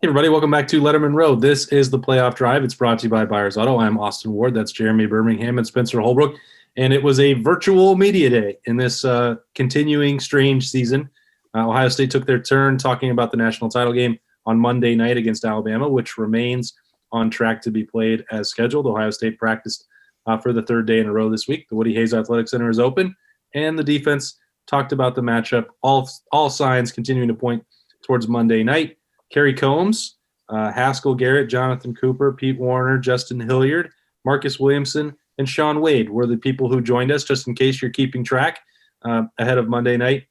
Hey everybody, welcome back to Lettermen Row. This is the playoff drive. It's brought to you by Byers Auto. I'm Austin Ward. That's Jeremy Birmingham and Spencer Holbrook. And it was a virtual media day in this continuing strange season. Ohio State took their turn talking about the national title game on Monday night against Alabama, which remains on track to be played as scheduled. Ohio State practiced for the third day in a row this week. The Woody Hayes Athletic Center is open, and the defense talked about the matchup. All signs continuing to point towards Monday night. Kerry Coombs, Haskell Garrett, Jonathan Cooper, Pete Warner, Justin Hilliard, Marcus Williamson, and Sean Wade were the people who joined us, just in case you're keeping track ahead of Monday night.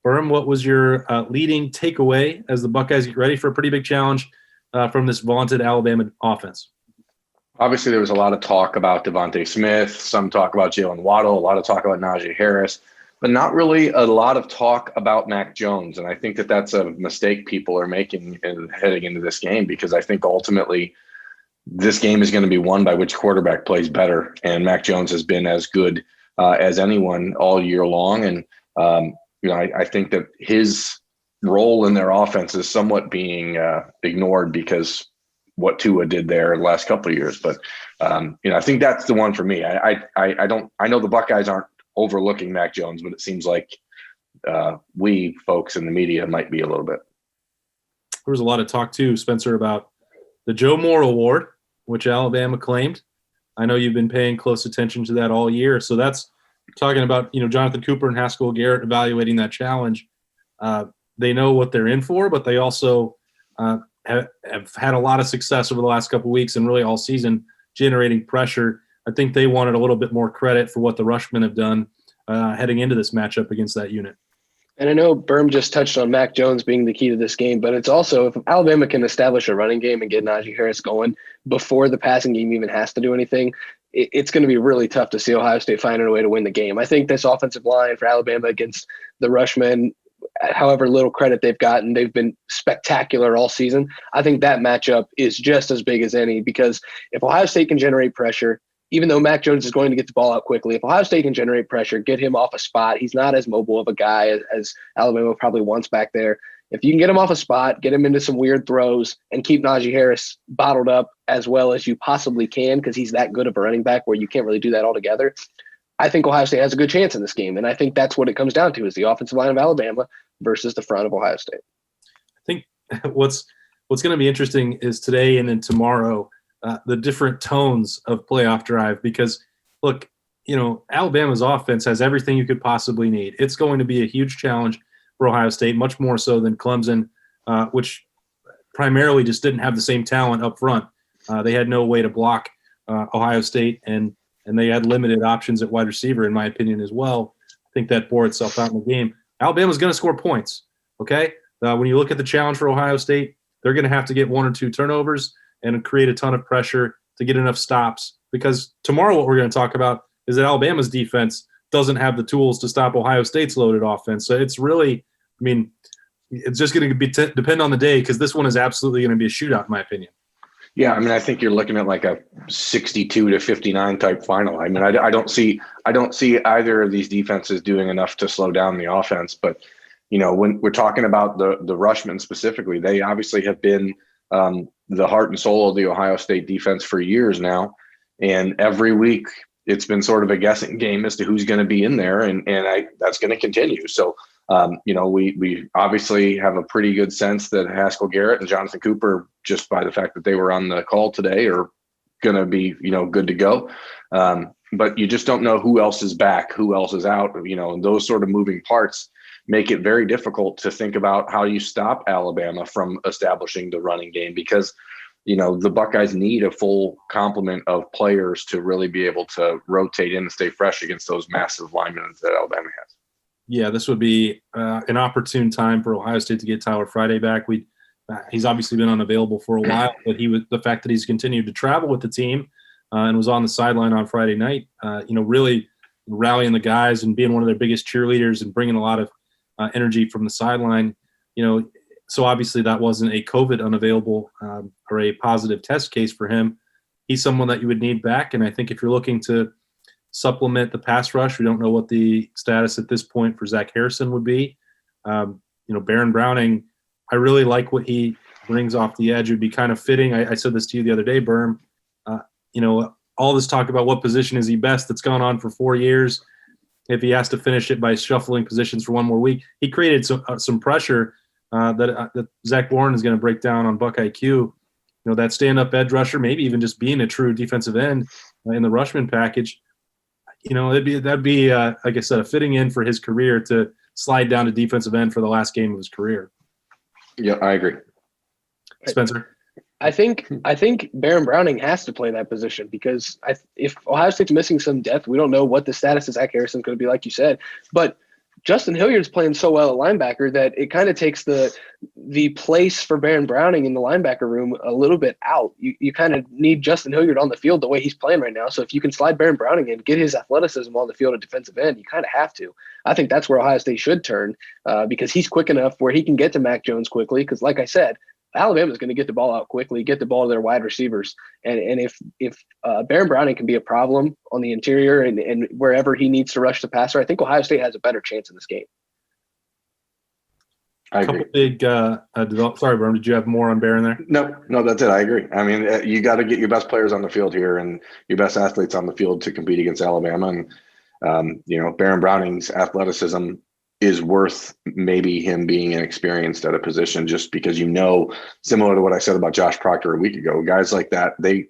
Berm, what was your leading takeaway as the Buckeyes get ready for a pretty big challenge from this vaunted Alabama offense? Obviously, there was a lot of talk about Devontae Smith, some talk about Jalen Waddle, a lot of talk about Najee Harris, but not really a lot of talk about Mac Jones. And I think that that's a mistake people are making in heading into this game, because I think ultimately this game is going to be won by which quarterback plays better. And Mac Jones has been as good as anyone all year long. And, I think that his role in their offense is somewhat being ignored because what Tua did there the last couple of years. But, I think that's the one for me. I know the Buckeyes aren't overlooking Mac Jones, but it seems like we folks in the media might be a little bit. There was a lot of talk too, Spencer, about the Joe Moore Award, which Alabama claimed. I know you've been paying close attention to that all year. So that's talking about, Jonathan Cooper and Haskell Garrett evaluating that challenge. They know what they're in for, but they also have had a lot of success over the last couple of weeks and really all season generating pressure. I think they wanted a little bit more credit for what the Rushmen have done heading into this matchup against that unit. And I know Berm just touched on Mac Jones being the key to this game, but it's also if Alabama can establish a running game and get Najee Harris going before the passing game even has to do anything, it's going to be really tough to see Ohio State finding a way to win the game. I think this offensive line for Alabama against the Rushmen, however little credit they've gotten, they've been spectacular all season. I think that matchup is just as big as any, because if Ohio State can generate pressure, even though Mac Jones is going to get the ball out quickly, if Ohio State can generate pressure, get him off a spot, he's not as mobile of a guy as Alabama probably wants back there. If you can get him off a spot, get him into some weird throws, and keep Najee Harris bottled up as well as you possibly can, because he's that good of a running back where you can't really do that altogether, I think Ohio State has a good chance in this game. And I think that's what it comes down to, is the offensive line of Alabama versus the front of Ohio State. I think what's going to be interesting is today and then tomorrow, the different tones of playoff drive, because look, Alabama's offense has everything you could possibly need. It's going to be a huge challenge for Ohio State, much more so than Clemson, which primarily just didn't have the same talent up front. They had no way to block Ohio State, and they had limited options at wide receiver, in my opinion, as well. I think that bore itself out in the game. Alabama's going to score points, okay? When you look at the challenge for Ohio State, they're going to have to get one or two turnovers and create a ton of pressure to get enough stops, because tomorrow what we're going to talk about is that Alabama's defense doesn't have the tools to stop Ohio State's loaded offense. So it's really, it's just going to depend on the day, because this one is absolutely going to be a shootout, in my opinion. Yeah, I think you're looking at like a 62-59 type final. I don't see either of these defenses doing enough to slow down the offense. But when we're talking about the Rushmen specifically, they obviously have been the heart and soul of the Ohio State defense for years now, and every week it's been sort of a guessing game as to who's going to be in there, and that's going to continue. So we obviously have a pretty good sense that Haskell Garrett and Jonathan Cooper, just by the fact that they were on the call today, are going to be good to go. But you just don't know who else is back, who else is out. And those sort of moving parts make it very difficult to think about how you stop Alabama from establishing the running game, because the Buckeyes need a full complement of players to really be able to rotate in and stay fresh against those massive linemen that Alabama has. Yeah, this would be an opportune time for Ohio State to get Tyler Friday back. He's obviously been unavailable for a while, but the fact that he's continued to travel with the team and was on the sideline on Friday night, really rallying the guys and being one of their biggest cheerleaders and bringing a lot of energy from the sideline. So obviously that wasn't a COVID unavailable or a positive test case for him. He's someone that you would need back, and I think if you're looking to supplement the pass rush, we don't know what the status at this point for Zach Harrison would be. Baron Browning, I really like what he brings off the edge. It would be kind of fitting. I said this to you the other day, Berm. All this talk about what position is he best that's gone on for 4 years. If he has to finish it by shuffling positions for one more week, he created some pressure that Zach Warren is going to break down on Buckeye Q. That stand-up edge rusher, maybe even just being a true defensive end in the Rushman package. That'd be like I said, a fitting in for his career to slide down to defensive end for the last game of his career. Yeah, I agree. Spencer? I think Baron Browning has to play that position because if Ohio State's missing some depth, we don't know what the status of Zach Harrison's going to be, like you said. But Justin Hilliard's playing so well at linebacker that it kind of takes the place for Baron Browning in the linebacker room a little bit out. You kind of need Justin Hilliard on the field the way he's playing right now. So if you can slide Baron Browning in, get his athleticism on the field at defensive end, you kind of have to. I think that's where Ohio State should turn because he's quick enough where he can get to Mac Jones quickly because, like I said, Alabama's going to get the ball out quickly, get the ball to their wide receivers. And if Baron Browning can be a problem on the interior and wherever he needs to rush the passer, I think Ohio State has a better chance in this game. I agree. Couple big sorry, Berm, did you have more on Baron there? No, that's it. I agree. I mean, you got to get your best players on the field here and your best athletes on the field to compete against Alabama. And, Baron Browning's athleticism is worth maybe him being inexperienced at a position just because, similar to what I said about Josh Proctor a week ago, guys like that, they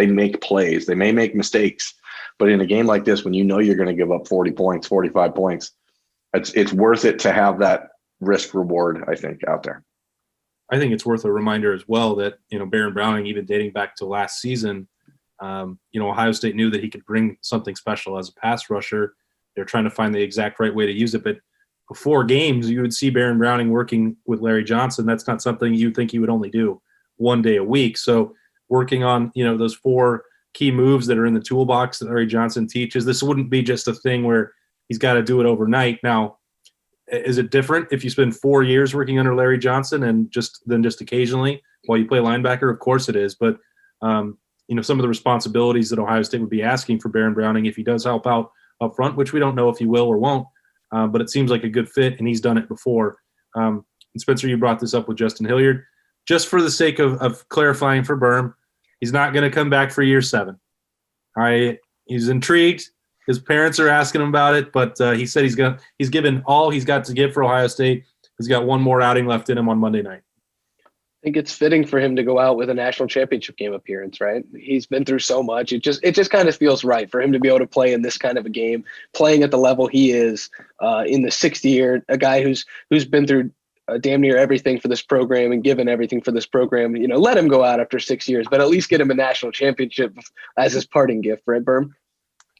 make plays. They may make mistakes, but in a game like this, when you're going to give up 40 points, 45 points, it's worth it to have that risk reward, I think, out there. I think it's worth a reminder as well that, Baron Browning, even dating back to last season, Ohio State knew that he could bring something special as a pass rusher. They're trying to find the exact right way to use it, but before games, you would see Baron Browning working with Larry Johnson. That's not something you think he would only do one day a week. So working on, those 4 key moves that are in the toolbox that Larry Johnson teaches, this wouldn't be just a thing where he's got to do it overnight. Now, is it different if you spend 4 years working under Larry Johnson and just occasionally while you play linebacker? Of course it is. But, some of the responsibilities that Ohio State would be asking for Baron Browning if he does help out up front, which we don't know if he will or won't. But it seems like a good fit, and he's done it before. And Spencer, you brought this up with Justin Hilliard. Just for the sake of clarifying for Berm, he's not going to come back for year 7. All right, he's intrigued. His parents are asking him about it, but he said he's given all he's got to give for Ohio State. He's got one more outing left in him on Monday night. I think it's fitting for him to go out with a national championship game appearance, right? He's been through so much. It just kind of feels right for him to be able to play in this kind of a game, playing at the level he is in the 6th year, a guy who's been through damn near everything for this program and given everything for this program. Let him go out after 6 years, but at least get him a national championship as his parting gift, right, Berm?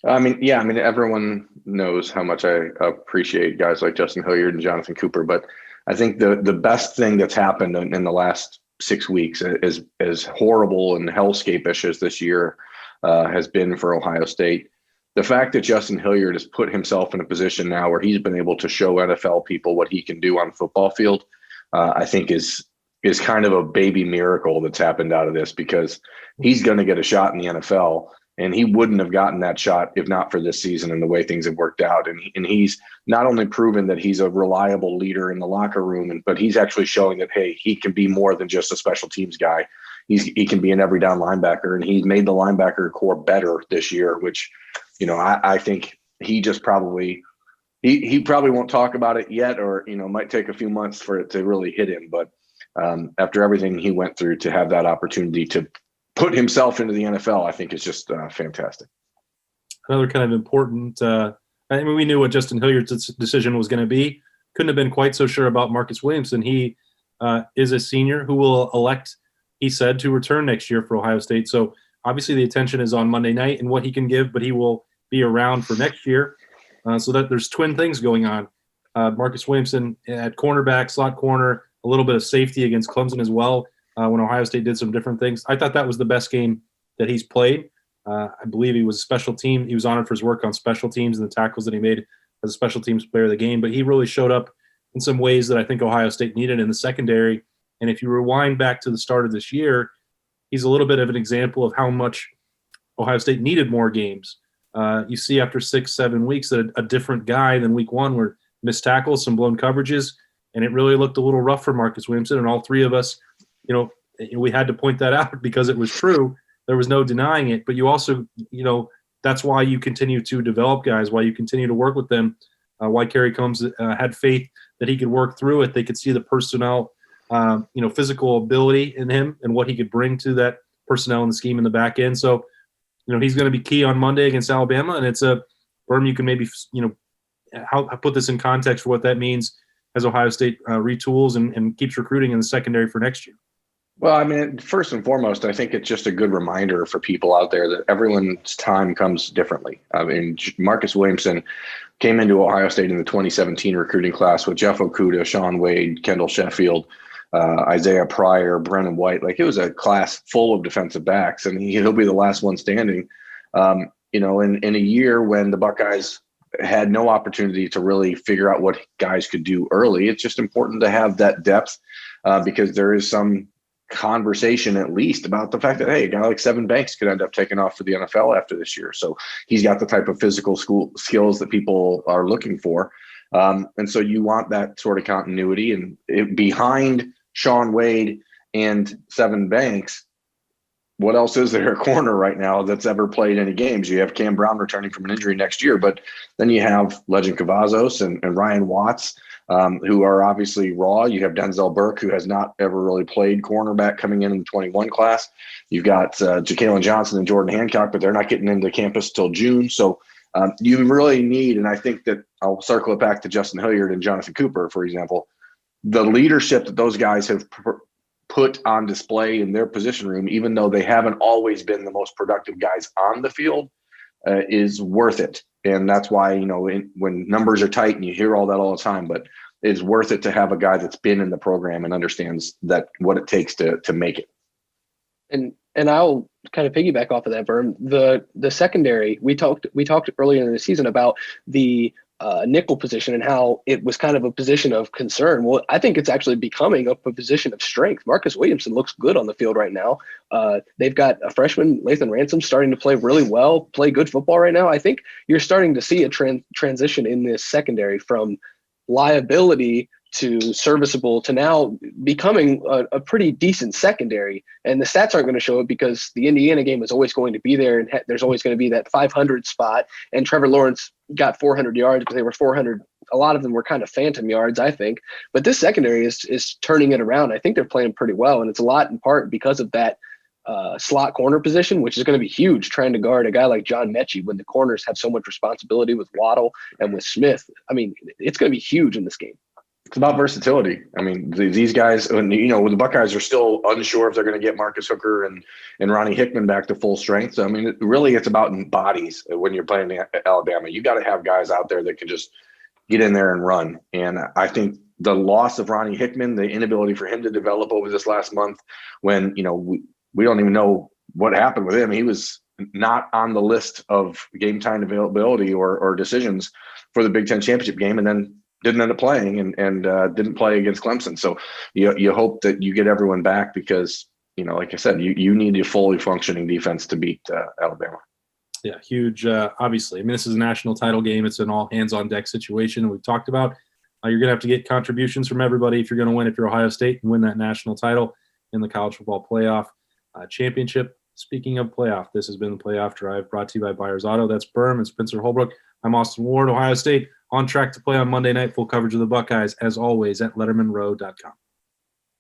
I mean, everyone knows how much I appreciate guys like Justin Hilliard and Jonathan Cooper, but I think the best thing that's happened in the last 6 weeks, as horrible and hellscape-ish as this year has been for Ohio State, the fact that Justin Hilliard has put himself in a position now where he's been able to show NFL people what he can do on the football field, I think is kind of a baby miracle that's happened out of this, because he's going to get a shot in the NFL. And he wouldn't have gotten that shot if not for this season and the way things have worked out. And he's not only proven that he's a reliable leader in the locker room, but he's actually showing that, hey, he can be more than just a special teams guy. He can be an every down linebacker, and he's made the linebacker core better this year, which, I think he just probably he probably won't talk about it yet, or, might take a few months for it to really hit him. But after everything he went through, to have that opportunity to put himself into the NFL, I think is just fantastic. Another kind of important, we knew what Justin Hilliard's decision was going to be. Couldn't have been quite so sure about Marcus Williamson. He is a senior who will elect, he said, to return next year for Ohio State. So obviously the attention is on Monday night and what he can give, but he will be around for next year. So that there's twin things going on. Marcus Williamson at cornerback, slot corner, a little bit of safety against Clemson as well. When Ohio State did some different things. I thought that was the best game that he's played. I believe he was special team. He was honored for his work on special teams and the tackles that he made as a special teams player of the game. But he really showed up in some ways that I think Ohio State needed in the secondary. And if you rewind back to the start of this year, he's a little bit of an example of how much Ohio State needed more games. You see after 6-7 weeks that a different guy than week 1 were missed tackles, some blown coverages, and it really looked a little rough for Marcus Williamson. And all 3 of us we had to point that out because it was true. There was no denying it. But you also, that's why you continue to develop guys, why you continue to work with them, why Kerry Coombs had faith that he could work through it. They could see the personnel, physical ability in him and what he could bring to that personnel and the scheme in the back end. So, he's going to be key on Monday against Alabama. And it's Berm, you can maybe, how put this in context for what that means as Ohio State retools and keeps recruiting in the secondary for next year. Well, I mean, first and foremost, I think it's just a good reminder for people out there that everyone's time comes differently. I mean, Marcus Williamson came into Ohio State in the 2017 recruiting class with Jeff Okudah, Sean Wade, Kendall Sheffield, Isaiah Pryor, Brennan White. Like, it was a class full of defensive backs, and he'll be the last one standing. In a year when the Buckeyes had no opportunity to really figure out what guys could do early, it's just important to have that depth because there is some conversation at least about the fact that, hey, a guy like Seven Banks could end up taking off for the NFL after this year. So he's got the type of physical skills that people are looking for. And so you want that sort of continuity. And behind Sean Wade and Seven Banks, what else is there a corner right now that's ever played any games? You have Cam Brown returning from an injury next year, but then you have Legend Cavazos and Ryan Watts, who are obviously raw. You have Denzel Burke, who has not ever really played cornerback coming in the 21 class. You've got Ja'Kalen Johnson and Jordan Hancock, but they're not getting into campus till June. So you really need, and I think that I'll circle it back to Justin Hilliard and Jonathan Cooper, for example, the leadership that those guys have put on display in their position room, even though they haven't always been the most productive guys on the field, is worth it. And that's why, when numbers are tight, and you hear all that all the time, but it's worth it to have a guy that's been in the program and understands that what it takes to make it. And I'll kind of piggyback off of that, Berm. The secondary, we talked earlier in the season about the nickel position and how it was kind of a position of concern. Well, I think it's actually becoming a position of strength. Marcus Williamson looks good on the field right now. They've got a freshman, Lathan Ransom, starting to play really well, play good football right now. I think you're starting to see a transition in this secondary from liability to serviceable to now becoming a pretty decent secondary. And the stats aren't going to show it because the Indiana game is always going to be there, and there's always going to be that 500 spot. And Trevor Lawrence got 400 yards, but they were 400. A lot of them were kind of phantom yards, I think. But this secondary is turning it around. I think they're playing pretty well, and it's a lot in part because of that slot corner position, which is going to be huge, trying to guard a guy like John Mechie when the corners have so much responsibility with Waddle and with Smith. I mean, it's going to be huge in this game. It's about versatility. I mean, these guys, when the Buckeyes are still unsure if they're going to get Marcus Hooker and Ronnie Hickman back to full strength. So, I mean, really it's about bodies when you're playing Alabama. You got to have guys out there that can just get in there and run. And I think the loss of Ronnie Hickman, the inability for him to develop over this last month when, we don't even know what happened with him. He was not on the list of game time availability or decisions for the Big Ten championship game, and then didn't end up playing and didn't play against Clemson. So you hope that you get everyone back because, like I said, you need a fully functioning defense to beat Alabama. Yeah, huge. Obviously, I mean, this is a national title game. It's an all hands on deck situation. We've talked about you're going to have to get contributions from everybody if you're going to win, if you're Ohio State, and win that national title in the college football playoff championship. Speaking of playoff, this has been the Playoff Drive brought to you by Byers Auto. That's Birmingham and Spencer Holbrook. I'm Austin Ward, Ohio State, on track to play on Monday night. Full coverage of the Buckeyes, as always, at lettermenrow.com.